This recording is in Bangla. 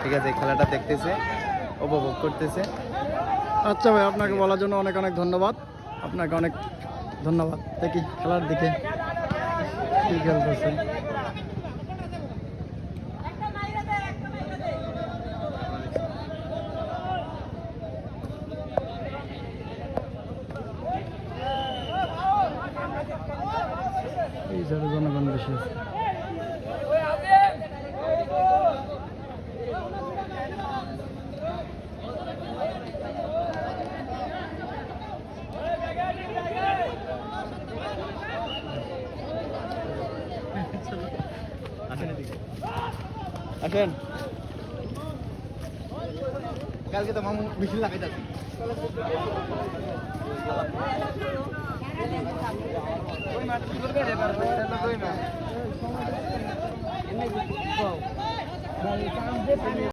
ঠিক আছে, খেলাটা দেখতেছে, উপভোগ করতেছে। আচ্ছা ভাই, আপনাকে বলার জন্য অনেক অনেক ধন্যবাদ। আপনাকে অনেক ধন্যবাদ। দেখি খেলার দিকে কি খেলতেছে। এই সাইডে জনগণ বেশি আছে। আসেন, কালকে তো মামু মিছিল লাগাইতাছি। ওই মাঠ কি করবে রে, পারবে এটা তো কই না।